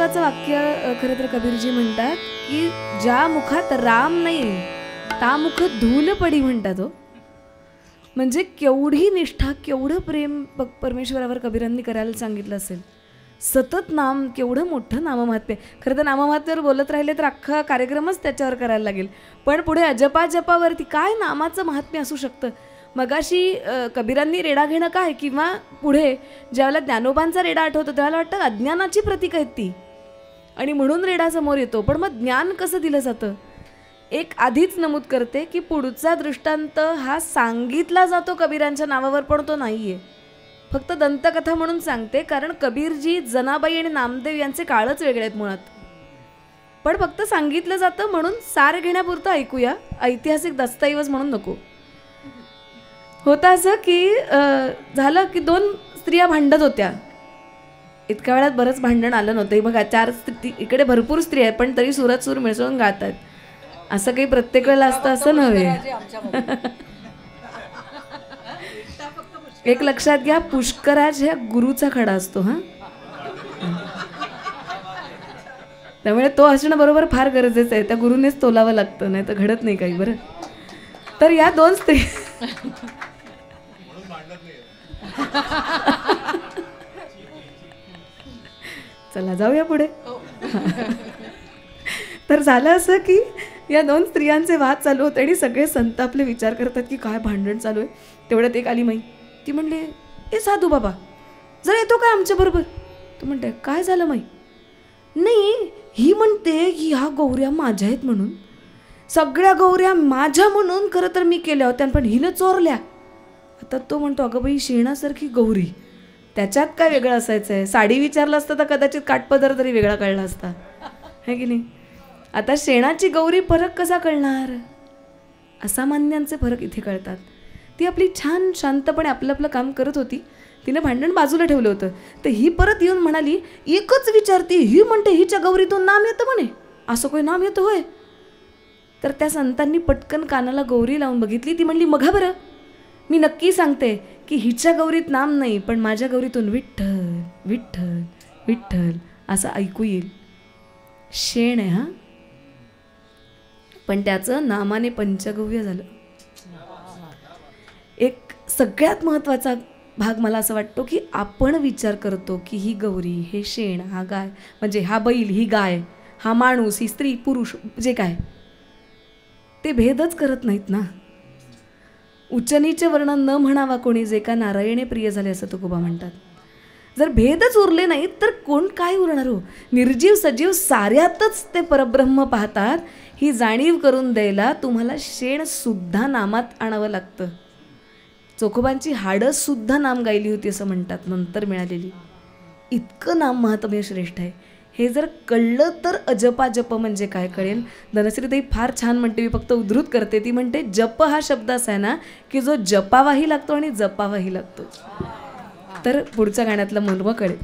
महत्वाचं वाक्य खरं तर कबीरजी म्हणतात की ज्या मुखात राम नाही ता मुख धूल पडी म्हणतात हो. म्हणजे केवढी निष्ठा, केवढं प्रेम परमेश्वरावर कबीरांनी करायला सांगितलं असेल. सतत नाम, केवढं मोठं नाममहात्म्य. खरं तर नाममहात्म्यावर बोलत राहिले तर अख्खा कार्यक्रमच त्याच्यावर करायला लागेल. पण पुढे अजपा जपावरती काय नामाचं महात्म्य असू शकतं. मगाशी कबीरांनी रेडा घेणं काय, किंवा पुढे ज्यावेळेला ज्ञानोबांचा रेडा आठवतो त्यावेळेला वाटतं अज्ञानाची प्रतीक आहेत ती आणि म्हणून रेडा समोर येतो. पण मग ज्ञान कसं दिलं जातं. एक आधीच नमूद करते की पुढचा दृष्टांत हा सांगितला जातो कबीरांच्या नावावर, पण तो नाही आहे, फक्त दंतकथा म्हणून सांगते. कारण कबीरजी, जनाबाई आणि नामदेव यांचे काळच वेगळे आहेत मुळात, पण फक्त सांगितलं जातं म्हणून सार घेण्यापुरतं ऐकूया, ऐतिहासिक दस्तऐवज म्हणून नको. होतं असं की झालं की दोन स्त्रिया भांडत होत्या. इतक्या वेळात बरंच भांडण आलं नव्हतं. बघा, चार इकडे भरपूर स्त्रिया आहेत पण तरी सुरात सूर मिसळून गातात. असं काही प्रत्येक वेळेला असतं असं नव्हे. एक लक्षात घ्या, पुष्कराज ह्या गुरुचा खडा असतो. हा, त्यामुळे तो असणं बरोबर फार गरजेचं आहे. त्या गुरुनेच तोलावं लागतं, नाही तर घडत नाही काही. बरं, तर या दोन स्त्री चला जाऊया पुढे. तर झालं असं की या दोन स्त्रियांचे वाद चालू होते आणि सगळे संत आपले विचार करतात की काय भांडण चालू आहे. तेवढ्यात एक आली माई. ती म्हणले, ए साधू बाबा जरा येतो काय आमच्या बरोबर. तू म्हणते काय झालं माई. नाही, ही म्हणते की ह्या गौऱ्या माझ्या आहेत म्हणून, सगळ्या गौऱ्या माझ्या म्हणून खरं तर मी केल्या होत्या पण हिनं चोरल्या. आता तो म्हणतो, अगं बाई शेणासारखी गौरी, त्याच्यात काय वेगळं असायचं आहे. साडी विचारलं असतं तर कदाचित काठपदर तरी वेगळा कळला असता, है की नाही. आता शेणाची गौरी फरक कसा कळणार. असामान्यांचे फरक इथे कळतात. ती आपली छान शांतपणे आपलं आपलं काम करत होती. तिने भांडण बाजूला ठेवलं होतं. तर ही परत येऊन म्हणाली, एकच विचारती, ही म्हणते हिच्या गौरीतून नाम येतं म्हणे. असं काही नाम येतं होय. तर त्या संतांनी पटकन कानाला गौरी लावून बघितली. ती म्हणली, मघा बरं, मी नक्की सांगते की हिच्या गौरीत नाम नाही, पण माझ्या गौरीतून विठ्ठल विठ्ठल विठ्ठल असं ऐकू येईल. शेण आहे हा, पण त्याचं नामाने पंचगव्य झालं. एक सगळ्यात महत्त्वाचा भाग मला असं वाटतो की आपण विचार करतो की ही गौरी, हे शेण, हा गाय, म्हणजे हा बैल, ही गाय, हा माणूस, ही स्त्री, पुरुष, जे काय ते भेदच करत नाहीत ना. उच्चनीचे वर्णन न म्हणावा कोणी, जे का नारायणे प्रिय झाले असं तुकोबा म्हणतात. जर भेदच उरले नाहीत तर कोण काय उरणार हो. निर्जीव सजीव साऱ्यातच ते परब्रह्म पाहतात. ही जाणीव करून द्यायला तुम्हाला शेण सुद्धा नामात आणावं लागतं. चोखोबांची हाडं सुद्धा नाम गायली होती असं म्हणतात, नंतर मिळालेली. इतकं नाम महात्म्य श्रेष्ठ आहे. हे जर कळलं तर अजपा जप म्हणजे काय कळेल. धनश्रीताई फार छान म्हणते, मी फक्त उद्धृत करते. ती म्हणते, जप हा शब्द असा आहे ना की जो जपावाही लागतो आणि जपावाही लागतो. तर पुढच्या गाण्यातलं मर्म कळेल.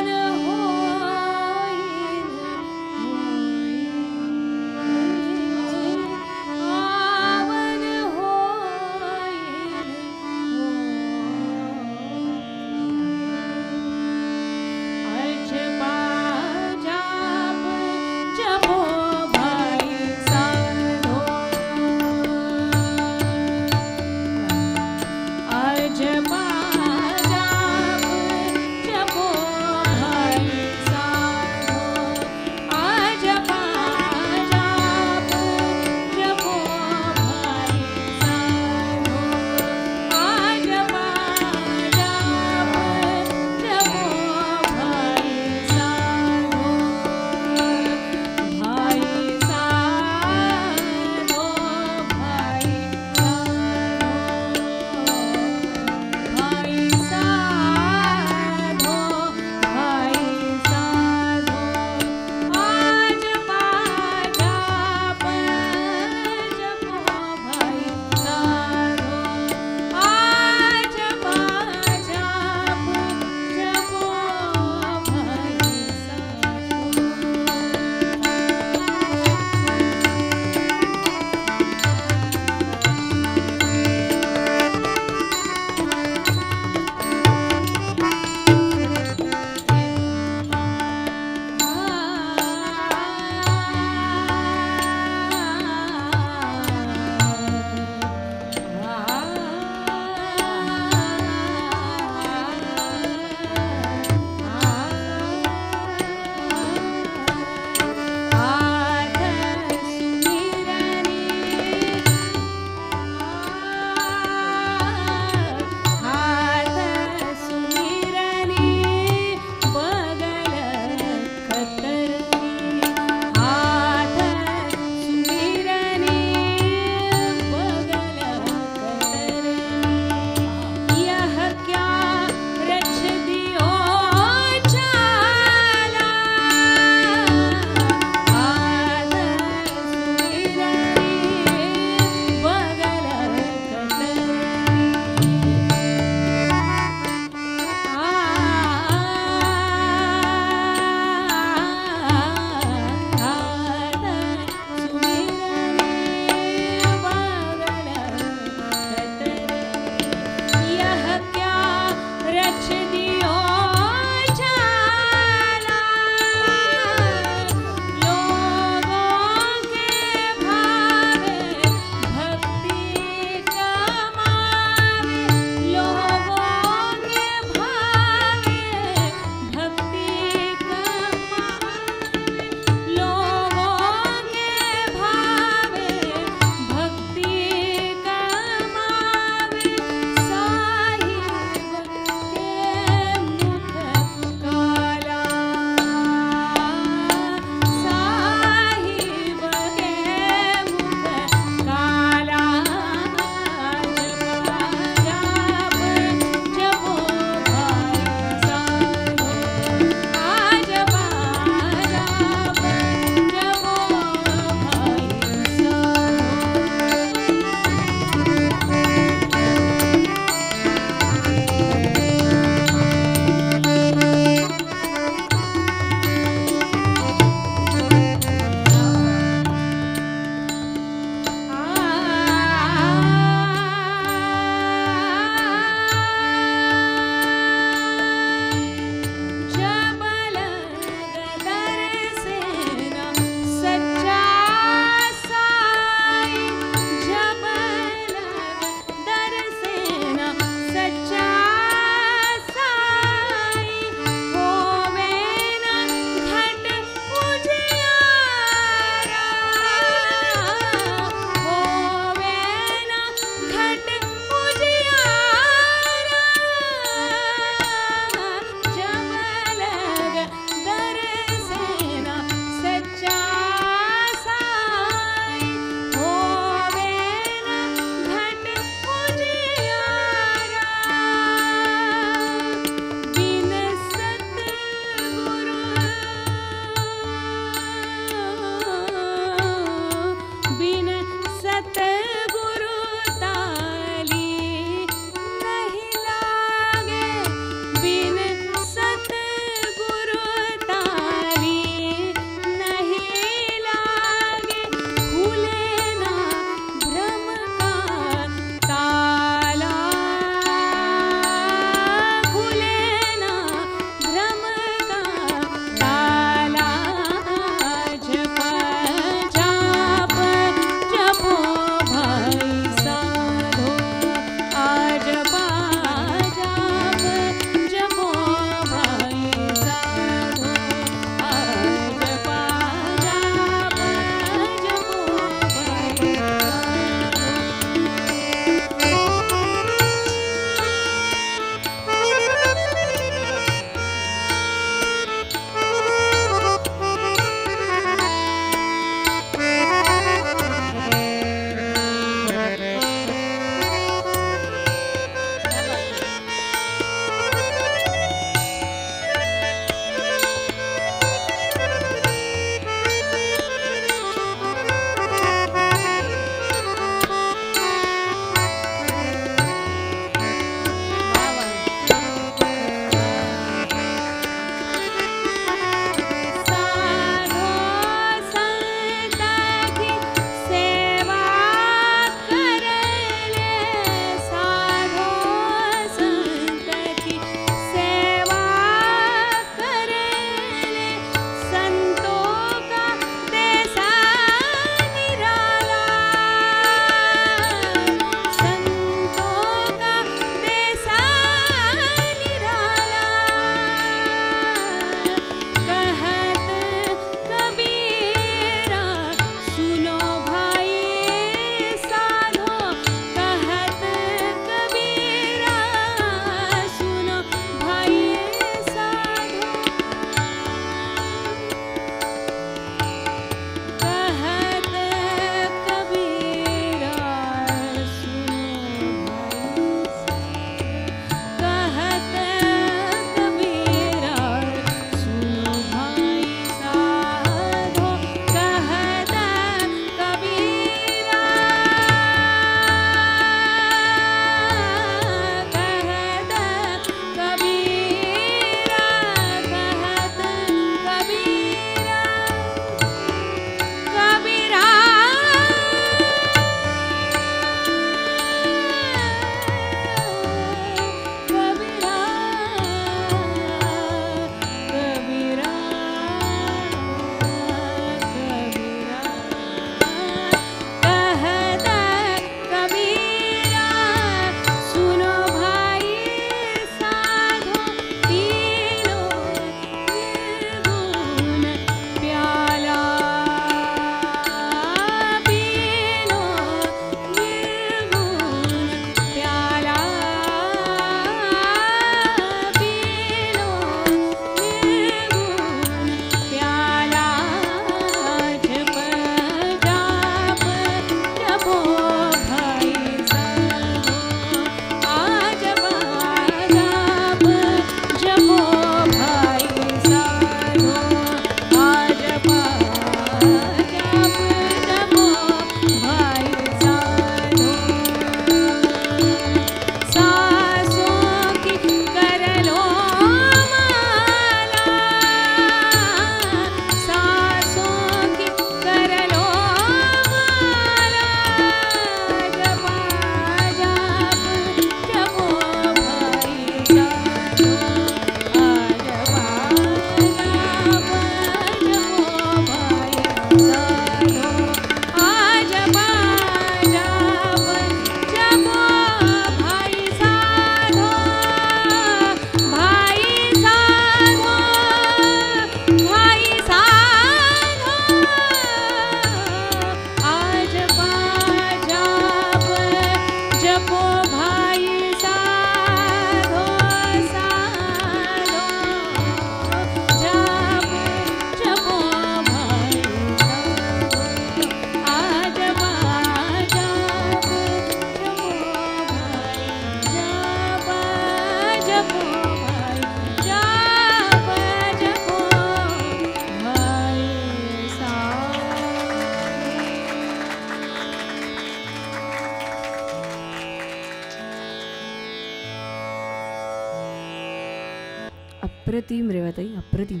अप्रतिम रेवाताई, अप्रतिम.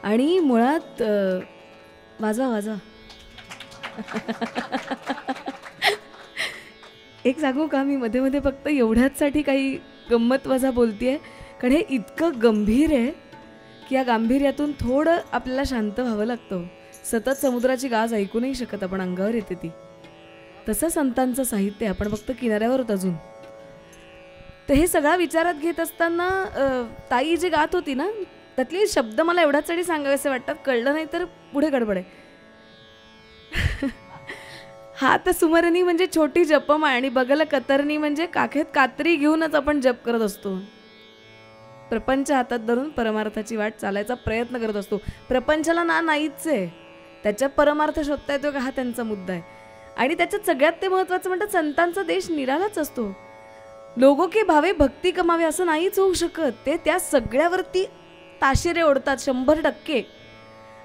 आणि मुळात वाजवा वाजवा. एक सांगू का, मी मध्ये मध्ये फक्त एवढ्याचसाठी काही गंमत वजा बोलतेय, कारण हे इतकं गंभीर आहे की या गांभीर्यातून थोडं आपल्याला शांत व्हावं लागतं. सतत समुद्राची गाज ऐकू नाही शकत आपण, अंगावर येते ती. तसं संतांचं साहित्य, आपण फक्त किनाऱ्यावर आहोत अजून. तर हे सगळा विचारात घेत असताना ताई जी गात होती ना, त्यातले शब्द मला एवढ्याचसाठी सांगावेसे वाटतात, कळलं नाही तर पुढे गडबड आहे. हात सुमरणी म्हणजे छोटी जपमाळ आणि बगल कतरणी म्हणजे काखेत कात्री घेऊनच आपण जप करत असतो. प्रपंच हातात धरून परमार्थाची वाट चालायचा प्रयत्न करत असतो. प्रपंचाला नाहीच आहे, त्याच्या परमार्थ शोधता येतो का, हा त्यांचा मुद्दा आहे. आणि त्याच्यात सगळ्यात ते महत्त्वाचं म्हणतात, संतांचा देश निरालाच असतो. लोगो के भावे भक्ती कमावे असं नाहीच होऊ शकत. ते त्या सगळ्यावरती ताशेरे ओढतात 100%.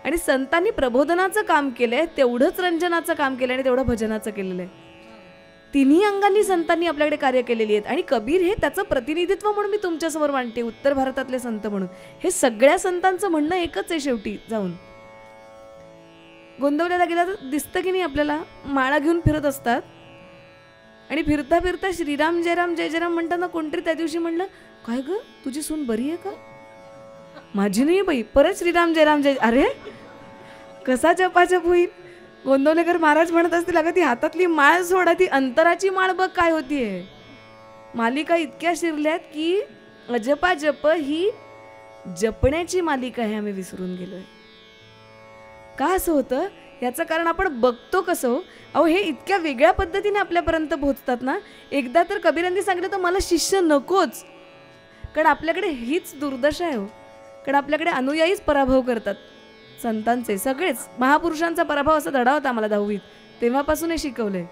आणि संतांनी प्रबोधनाचं काम केलंय, तेवढंच रंजनाचं काम केलं आणि तेवढं भजनाचं केलेलं आहे. तिन्ही अंगांनी संतांनी आपल्याकडे कार्य केलेली आहेत. आणि कबीर हे त्याचं प्रतिनिधित्व म्हणून मी तुमच्यासमोर मांडते, उत्तर भारतातले संत म्हणून. हे सगळ्या संतांचं म्हणणं एकच आहे. शेवटी जाऊन गोंदवल्याला गेला तर दिसतं की नाही आपल्याला, माळा घेऊन फिरत असतात. आणि फिरता फिरता श्रीराम जयराम जय जयराम म्हणताना कोणतरी त्या दिवशी म्हणलं, काय ग तुझी सून बरी आहे का? माझी नाही बाई. परत श्रीराम जयराम जय. अरे कसा जपाजप होईल. गोंदवलेकर महाराज म्हणत असतील, अगं ती हातातली माळ सोडा, ती अंतराची माळ बघ काय होतीये. मालिका इतक्या शिरल्यात की अजपा जप ही जपण्याची मालिका आहे, आम्ही विसरून गेलोय. का असं होतं याचं कारण आपण बघतो कसं. अहो हे इतक्या वेगळ्या पद्धतीने आपल्यापर्यंत पोहोचतात ना. एकदा तर कबीरांनी सांगितलं तर मला शिष्य नकोच, कारण आपल्याकडे हीच दुर्दशा आहे. कारण आपल्याकडे अनुयायीच पराभव करतात. संतांचे सगळेच महापुरुषांचा पराभव असा धडा होता आम्हाला 10वीत, तेव्हापासून हे शिकवलंय.